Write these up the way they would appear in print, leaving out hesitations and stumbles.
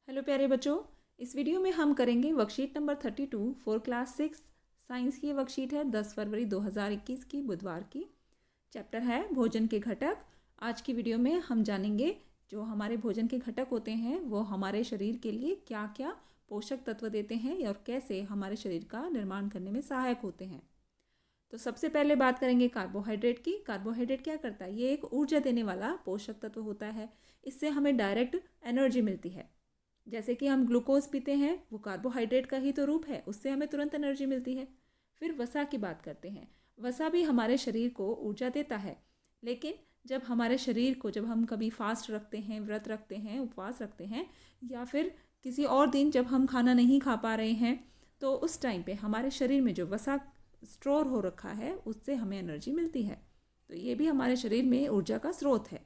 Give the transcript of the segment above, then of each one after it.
Hello प्यारे बच्चों, इस वीडियो में हम करेंगे worksheet number 32 for class 6 science की। ये वर्कशीट है 10 फरवरी 2021 की, बुधवार की। चैप्टर है भोजन के घटक। आज की वीडियो में हम जानेंगे जो हमारे भोजन के घटक होते हैं वो हमारे शरीर के लिए क्या क्या पोषक तत्व देते हैं और कैसे हमारे शरीर का निर्माण करने में सहायक होते हैं। तो सबसे पहले बात करेंगे कार्बोहाइड्रेट की। कार्बोहाइड्रेट क्या करता है? ये एक ऊर्जा देने वाला पोषक तत्व होता है। इससे हमें डायरेक्ट एनर्जी मिलती है। जैसे कि हम ग्लूकोज पीते हैं, वो कार्बोहाइड्रेट का ही तो रूप है, उससे हमें तुरंत एनर्जी मिलती है। फिर वसा की बात करते हैं। वसा भी हमारे शरीर को ऊर्जा देता है, लेकिन जब हमारे शरीर को, जब हम कभी फास्ट रखते हैं, व्रत रखते हैं, उपवास रखते हैं, या फिर किसी और दिन जब हम खाना नहीं खा पा रहे हैं, तो उस टाइम पे हमारे शरीर में जो वसा स्टोर हो रखा है उससे हमें एनर्जी मिलती है। तो ये भी हमारे शरीर में ऊर्जा का स्रोत है।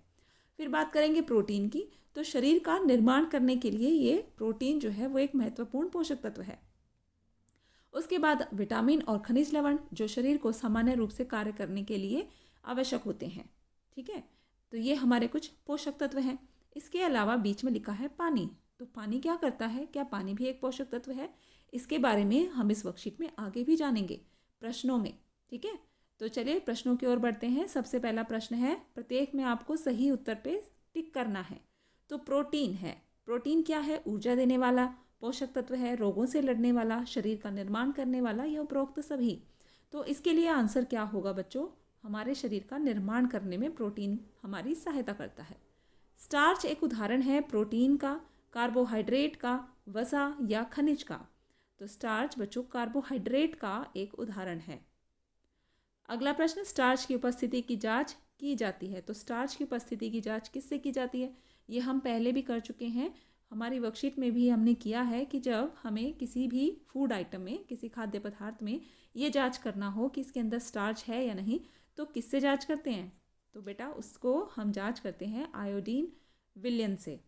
फिर बात करेंगे प्रोटीन की। तो शरीर का निर्माण करने के लिए ये प्रोटीन जो है वो एक महत्वपूर्ण पोषक तत्व है। उसके बाद विटामिन और खनिज लवण जो शरीर को सामान्य रूप से कार्य करने के लिए आवश्यक होते हैं। ठीक है, तो ये हमारे कुछ पोषक तत्व हैं। इसके अलावा बीच में लिखा है पानी। तो पानी क्या करता है? क्या पानी भी एक पोषक तत्व है? इसके बारे में हम इस वर्कशीट में आगे भी जानेंगे प्रश्नों में। ठीक है, तो चलिए प्रश्नों की ओर बढ़ते हैं। सबसे पहला प्रश्न है, प्रत्येक में आपको सही उत्तर पे टिक करना है। तो प्रोटीन है। प्रोटीन क्या है? ऊर्जा देने वाला पोषक तत्व है, रोगों से लड़ने वाला, शरीर का निर्माण करने वाला, यह उपरोक्त सभी। तो इसके लिए आंसर क्या होगा बच्चों? हमारे शरीर का निर्माण करने में प्रोटीन हमारी सहायता करता है। स्टार्च एक उदाहरण है प्रोटीन का, कार्बोहाइड्रेट का, वसा या खनिज का। तो स्टार्च बच्चों कार्बोहाइड्रेट का एक उदाहरण है। अगला प्रश्न, स्टार्च की उपस्थिति की जांच की जाती है। तो स्टार्च की उपस्थिति की जांच किससे की जाती है? ये हम पहले भी कर चुके हैं, हमारी वर्कशीट में भी हमने किया है कि जब हमें किसी भी फूड आइटम में, किसी खाद्य पदार्थ में ये जांच करना हो कि इसके अंदर स्टार्च है या नहीं, तो किससे जांच करते हैं? तो बेटा उसको हम जांच करते हैं आयोडीन विलयन से।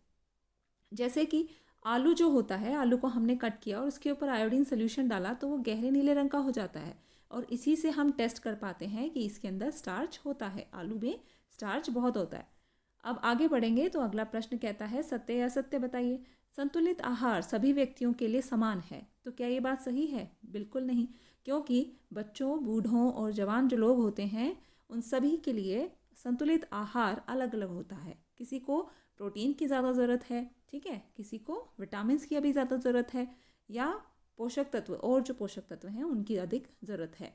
जैसे कि आलू जो होता है, आलू को हमने कट किया और उसके ऊपर आयोडीन सोल्यूशन डाला तो वो गहरे नीले रंग का हो जाता है, और इसी से हम टेस्ट कर पाते हैं कि इसके अंदर स्टार्च होता है। आलू में स्टार्च बहुत होता है। अब आगे बढ़ेंगे तो अगला प्रश्न कहता है, सत्य या असत्य बताइए। संतुलित आहार सभी व्यक्तियों के लिए समान है। तो क्या ये बात सही है? बिल्कुल नहीं, क्योंकि बच्चों, बूढ़ों और जवान जो लोग होते हैं उन सभी के लिए संतुलित आहार अलग अलग होता है। किसी को प्रोटीन की ज़्यादा ज़रूरत है, ठीक है, किसी को विटामिन की अभी ज़्यादा ज़रूरत है, या पोषक तत्व और जो पोषक तत्व हैं उनकी अधिक ज़रूरत है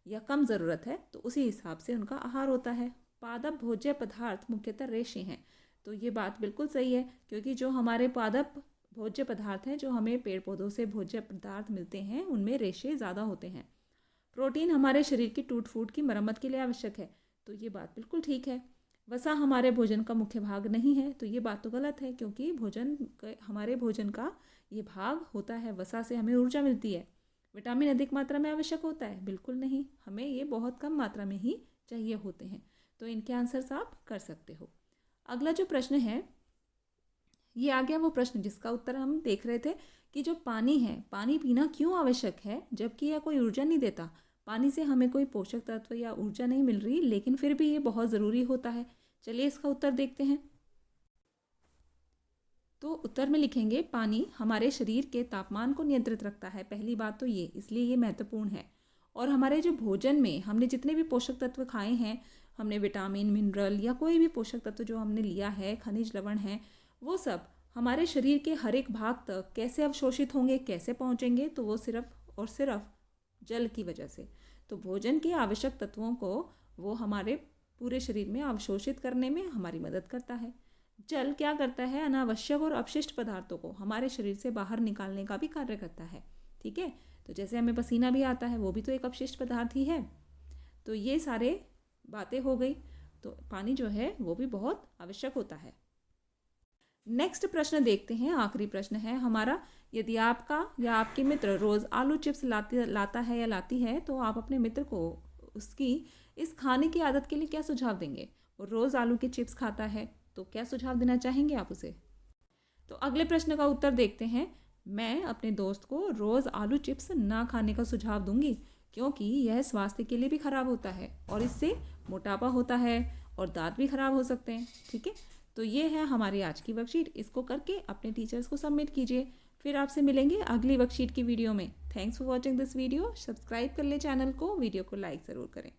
या कम ज़रूरत है, तो उसी हिसाब से उनका आहार होता है। पादप भोज्य पदार्थ मुख्यतः रेशे हैं। तो ये बात बिल्कुल सही है, क्योंकि जो हमारे पादप भोज्य पदार्थ हैं, जो हमें पेड़ पौधों से भोज्य पदार्थ मिलते हैं, उनमें रेशे ज़्यादा होते हैं। प्रोटीन हमारे शरीर की टूट फूट की मरम्मत के लिए आवश्यक है। तो ये बात बिल्कुल ठीक है। वसा हमारे भोजन का मुख्य भाग नहीं है। तो ये बात तो गलत है, क्योंकि हमारे भोजन का ये भाग होता है। वसा से हमें ऊर्जा मिलती है। विटामिन अधिक मात्रा में आवश्यक होता है? बिल्कुल नहीं, हमें ये बहुत कम मात्रा में ही चाहिए होते हैं। तो इनके आंसर्स आप कर सकते हो। अगला जो प्रश्न है, ये आ गया वो प्रश्न जिसका उत्तर हम देख रहे थे कि जो पानी है, पानी पीना क्यों आवश्यक है जबकि यह कोई ऊर्जा नहीं देता। पानी से हमें कोई पोषक तत्व या ऊर्जा नहीं मिल रही, लेकिन फिर भी ये बहुत ज़रूरी होता है। चलिए इसका उत्तर देखते हैं। तो उत्तर में लिखेंगे, पानी हमारे शरीर के तापमान को नियंत्रित रखता है। पहली बात तो ये, इसलिए ये महत्वपूर्ण है। और हमारे जो भोजन में हमने जितने भी पोषक तत्व खाए हैं, हमने विटामिन, मिनरल या कोई भी पोषक तत्व जो हमने लिया है, खनिज लवण है, वो सब हमारे शरीर के हर एक भाग तक कैसे अवशोषित होंगे, कैसे पहुँचेंगे? तो वो सिर्फ और सिर्फ जल की वजह से। तो भोजन के आवश्यक तत्वों को वो हमारे पूरे शरीर में अवशोषित करने में हमारी मदद करता है। जल क्या करता है? अनावश्यक और अपशिष्ट पदार्थों को हमारे शरीर से बाहर निकालने का भी कार्य करता है। ठीक है, तो जैसे हमें पसीना भी आता है, वो भी तो एक अपशिष्ट पदार्थ ही है। तो ये सारे बातें हो गई। तो पानी जो है वो भी बहुत आवश्यक होता है। नेक्स्ट प्रश्न देखते हैं। आखिरी प्रश्न है हमारा, यदि आपका या आपके मित्र रोज़ आलू चिप्स लाता है या लाती है, तो आप अपने मित्र को उसकी इस खाने की आदत के लिए क्या सुझाव देंगे? वो रोज़ आलू के चिप्स खाता है, तो क्या सुझाव देना चाहेंगे आप उसे? तो अगले प्रश्न का उत्तर देखते हैं। मैं अपने दोस्त को रोज़ आलू चिप्स ना खाने का सुझाव दूंगी, क्योंकि यह स्वास्थ्य के लिए भी ख़राब होता है और इससे मोटापा होता है और दांत भी ख़राब हो सकते हैं। ठीक है, तो ये है हमारी आज की वर्कशीट। इसको करके अपने टीचर्स को सबमिट कीजिए। फिर आपसे मिलेंगे अगली वर्कशीट की वीडियो में। Thanks for watching this video. Subscribe कर ले चैनल को, वीडियो को लाइक ज़रूर करें।